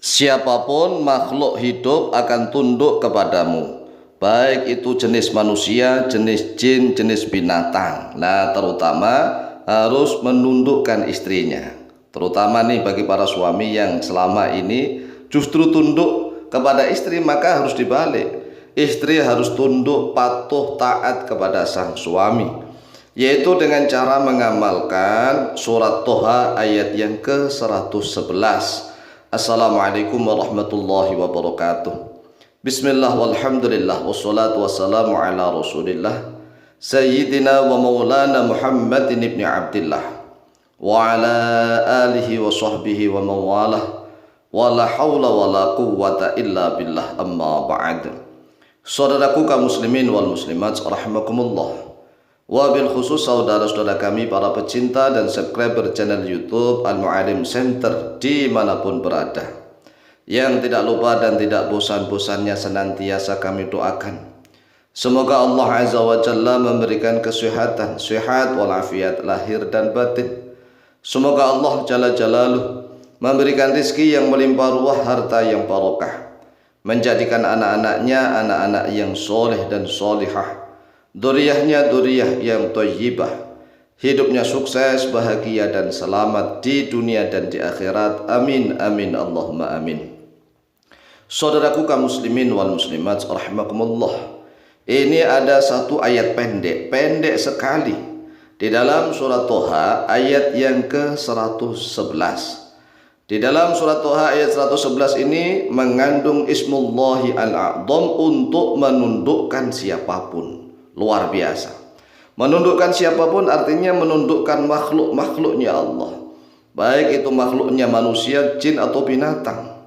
Siapapun makhluk hidup akan tunduk kepadamu, baik itu jenis manusia, jenis jin, jenis binatang. Nah, terutama harus menundukkan istrinya. Terutama nih bagi para suami yang selama ini justru tunduk kepada istri, maka harus dibalik. Istri harus tunduk, patuh, taat kepada sang suami, yaitu dengan cara mengamalkan surat Toha ayat yang ke-111. Assalamualaikum warahmatullahi wabarakatuh. Bismillah walhamdulillah wassalatu wassalamu ala rasulillah Sayyidina wa maulana Muhammadin ibni Abdillah wa ala alihi wa sahbihi wa mawalah wa la hawla wa la quwwata illa billah, amma ba'd. Saudaraku kaum muslimin wal muslimat rahimakumullah, wabil khusus saudara-saudara kami para pecinta dan subscriber channel YouTube Al-Mu'alim Center dimanapun berada, yang tidak lupa dan tidak bosan-bosannya senantiasa kami doakan semoga Allah Azza wa Jalla memberikan kesehatan, sehat walafiat lahir dan batin. Semoga Allah Jalla Jalaluh memberikan rizki yang melimpah ruah, harta yang barokah, menjadikan anak-anaknya anak-anak yang soleh dan solihah, duriyahnya duriyah yang thayyibah, hidupnya sukses, bahagia dan selamat di dunia dan di akhirat. Amin amin Allahumma amin. Saudaraku kaum muslimin wal muslimat rahimakumullah, ini ada satu ayat pendek sekali di dalam surat Toha ayat yang ke-111. Di dalam surat Toha ayat 111 ini mengandung ismullahi al-a'zam untuk menundukkan siapapun. Luar biasa. Menundukkan siapapun artinya menundukkan makhluk-makhluknya Allah, baik itu makhluknya manusia, jin atau binatang.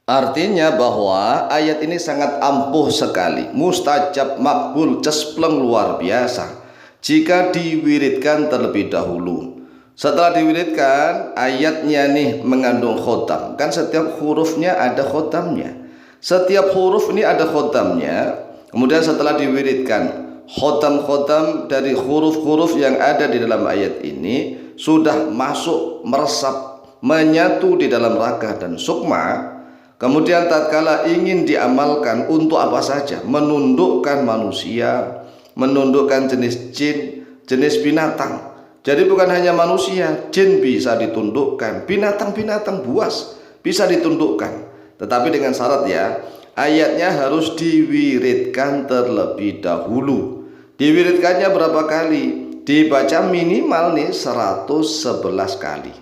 Artinya bahwa ayat ini sangat ampuh sekali, mustajab, makbul, cespleng, luar biasa jika diwiridkan terlebih dahulu. Setelah diwiridkan, ayatnya nih mengandung khotam. Kan setiap hurufnya ada khotamnya. Setiap huruf ini ada khotamnya. Kemudian setelah diwiridkan, khotam-khotam dari huruf-huruf yang ada di dalam ayat ini sudah masuk, meresap, menyatu di dalam raka dan sukma. Kemudian tatkala ingin diamalkan untuk apa saja, menundukkan manusia, menundukkan jenis jin, jenis binatang. Jadi bukan hanya manusia, jin bisa ditundukkan, binatang-binatang buas bisa ditundukkan. Tetapi dengan syarat ya, ayatnya harus diwiridkan terlebih dahulu. Diwiridkannya berapa kali? Dibaca minimal nih 111 kali.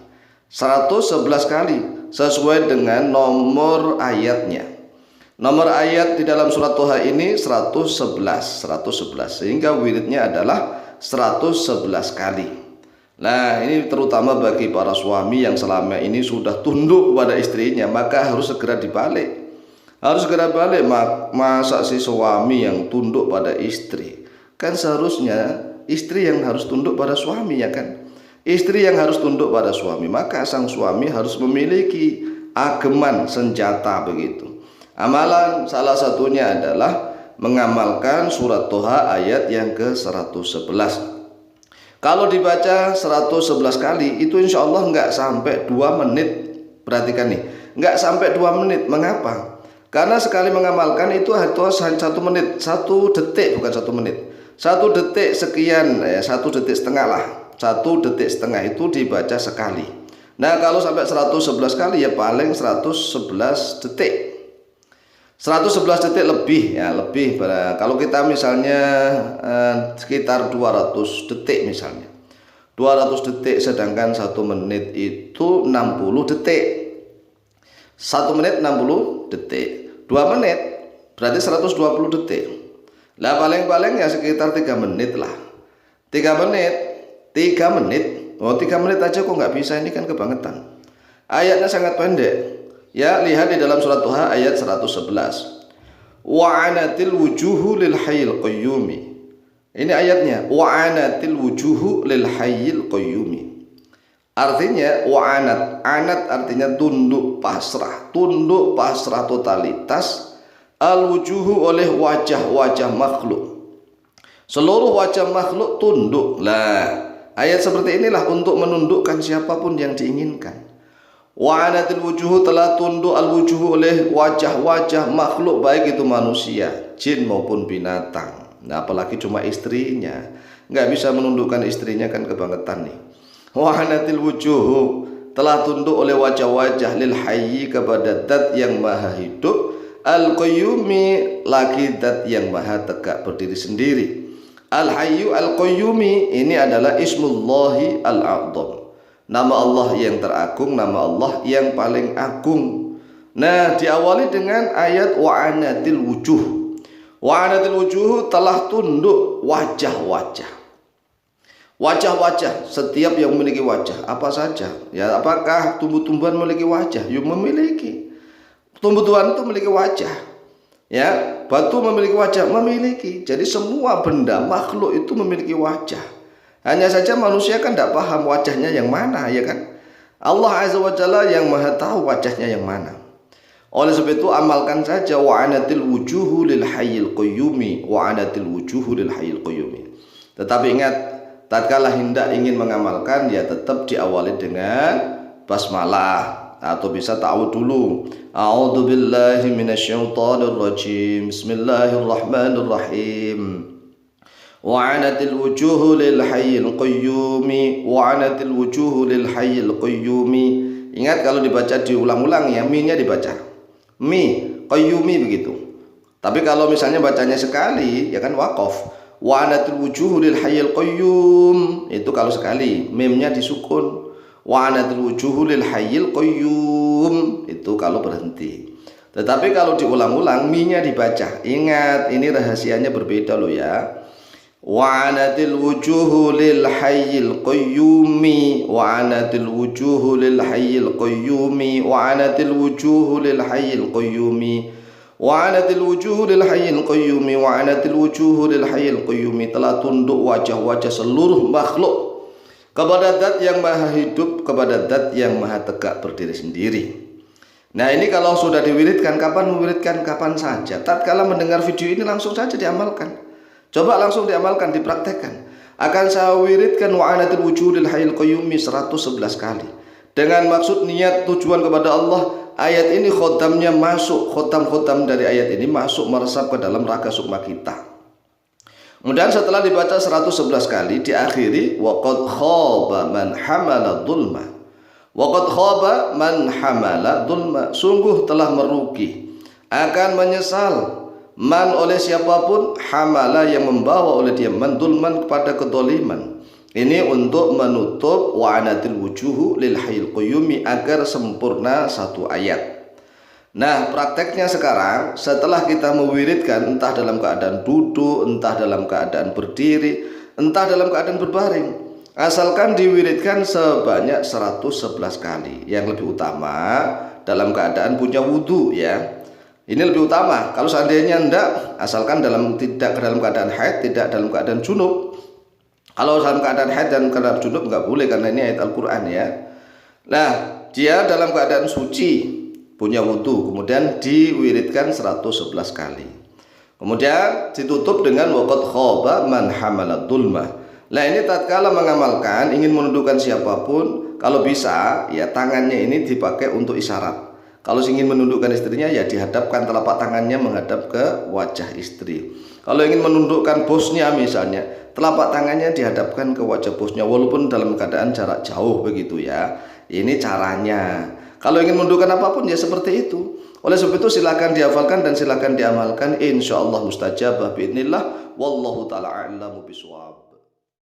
111 kali sesuai dengan nomor ayatnya. Nomor ayat di dalam surat Toha ini 111, sehingga wiridnya adalah 111 kali. Nah, ini terutama bagi para suami yang selama ini sudah tunduk kepada istrinya, maka harus segera dibalik. Harus segera balik. Masa si suami yang tunduk pada istri? Kan seharusnya istri yang harus tunduk pada suami, ya kan? Istri yang harus tunduk pada suami, maka sang suami harus memiliki ageman, senjata begitu. Amalan salah satunya adalah mengamalkan surat Toha ayat yang ke-111. Kalau dibaca 111 kali itu insya Allah nggak sampai 2 menit. Perhatikan nih, nggak sampai 2 menit. Mengapa? Karena sekali mengamalkan itu harus 1 menit, 1 detik, bukan 1 menit, 1 detik sekian, 1 detik setengah lah. 1 detik setengah itu dibaca sekali. Nah, kalau sampai 111 kali ya paling 111 detik. 111 detik lebih ya, lebih. Kalau kita misalnya sekitar 200 detik misalnya, 200 detik, sedangkan 1 menit itu 60 detik. 1 menit 60 detik, 2 menit berarti 120 detik. Lah paling-paling ya sekitar 3 menit lah. 3 menit. Oh, 3 menit aja kok nggak bisa, ini kan kebangetan. Ayatnya sangat pendek. Ya, lihat di dalam surat Toha ayat 111. Wa'anatil wujuhu lil hayyil qayyumi. Ini ayatnya, wa'anatil wujuhu lil hayyil qayyumi. Artinya wa'anat, anat artinya tunduk pasrah totalitas, al wujuhu oleh wajah-wajah makhluk. Seluruh wajah makhluk tunduk. Lah, ayat seperti inilah untuk menundukkan siapapun yang diinginkan. Wa anatil wujuhu, telah tunduk al wujuhu oleh wajah-wajah makhluk, baik itu manusia, jin maupun binatang. Nah, apalagi cuma istrinya, nggak bisa menundukkan istrinya, kan kebangetan nih. Wa anatil wujuhu, telah tunduk oleh wajah-wajah lil hayyi, kepada zat yang maha hidup, al qayyumi, lagi zat yang maha tegak berdiri sendiri. Al hayyu al qayyumi ini adalah ismullahi al a'dham, nama Allah yang teragung, nama Allah yang paling agung. Nah, diawali dengan ayat wa anatil wujuh. Wa anatil wujuh, telah tunduk wajah-wajah. Wajah-wajah, setiap yang memiliki wajah, apa saja ya. Apakah tumbuh-tumbuhan memiliki wajah? Ya, memiliki. Tumbuh-tumbuhan itu memiliki wajah, ya. Batu memiliki wajah, memiliki. Jadi semua benda makhluk itu memiliki wajah. Hanya saja manusia kan tidak paham wajahnya yang mana, ya kan. Allah Azza wa Jalla yang maha tahu wajahnya yang mana. Oleh sebab itu amalkan saja wa anatil wujuhu lil hayyil qayyumi, wa anatil wujuhu lil hayyil qayyumi. Tetapi ingat, tatkala hendak ingin mengamalkan, ya tetap diawali dengan basmalah, atau bisa ta'awud dulu. A'udzu billahi minasyaitonir rajim. Bismillahirrahmanirrahim. Wa anatil wujuhu lil hayyil qayyumi, wa anatil wujuhu lil hayyil qayyumi. Ingat, kalau dibaca diulang-ulang ya, mi-nya dibaca mi, qayyumi begitu. Tapi kalau misalnya bacanya sekali, ya kan waqaf. Wa anatil wujuhu lil hayyil qayyum, itu kalau sekali, mimnya disukun. Wa anatil wujuhu lil hayyil qayyum, itu kalau berhenti. Tetapi kalau diulang-ulang, mi-nya dibaca. Ingat, ini rahasianya berbeda loh ya. Wa anatil wujuhu lil hayyil qayyumi, wa anatil wujuhu lil hayyil qayyumi, wa anatil wujuhu lil hayyil qayyumi, wa anatil wujuhu lil hayyil qayyumi, wa anatil wujuhu lil hayyil qayyumi. Telah tunduk wajah-wajah seluruh makhluk kepada zat yang maha hidup, kepada zat yang maha tegak berdiri sendiri. Nah, ini kalau sudah diwiridkan, kapan mewiridkan? Kapan saja. Tatkala mendengar video ini langsung saja diamalkan. Coba langsung diamalkan, dipraktekkan. Akan saya wiridkan wa anatil wujuhu lil hayyil qayyumi 111 kali. Dengan maksud niat tujuan kepada Allah, ayat ini khotamnya masuk, khotam-khotam dari ayat ini masuk meresap ke dalam raga sukma kita. Kemudian setelah dibaca 111 kali, diakhiri waqad khaba man hamala dhulma. Waqad khaba man hamala dhulma, sungguh telah merugi, akan menyesal, man oleh siapapun, hamala yang membawa oleh dia, man dhulman kepada kedoliman. Ini untuk menutup wa anatil wujuhu lil hayyil qayyumi agar sempurna satu ayat. Nah, prakteknya sekarang setelah kita mewiridkan, entah dalam keadaan duduk, entah dalam keadaan berdiri, entah dalam keadaan berbaring, asalkan diwiridkan sebanyak 111 kali. Yang lebih utama dalam keadaan punya wudhu ya. Ini lebih utama. Kalau seandainya tidak, asalkan tidak dalam keadaan haid, tidak dalam keadaan junub. Kalau dalam keadaan haid dan keadaan junub nggak boleh, karena ini ayat Al-Quran ya. Nah, dia dalam keadaan suci, punya wudhu, kemudian diwiridkan 111 kali. Kemudian ditutup dengan waqad khaba man hamalat dhulma. Nah, ini tatkala mengamalkan, ingin menundukkan siapapun, kalau bisa ya tangannya ini dipakai untuk isyarat. Kalau ingin menundukkan istrinya, ya dihadapkan telapak tangannya menghadap ke wajah istri. Kalau ingin menundukkan bosnya misalnya, telapak tangannya dihadapkan ke wajah bosnya, walaupun dalam keadaan jarak jauh begitu ya. Ini caranya. Kalau ingin menundukkan apapun ya seperti itu. Oleh sebab itu silakan dihafalkan dan silakan diamalkan. Insyaallah mustajabah biidznillah. Wallahu taala a'lamu bishawab.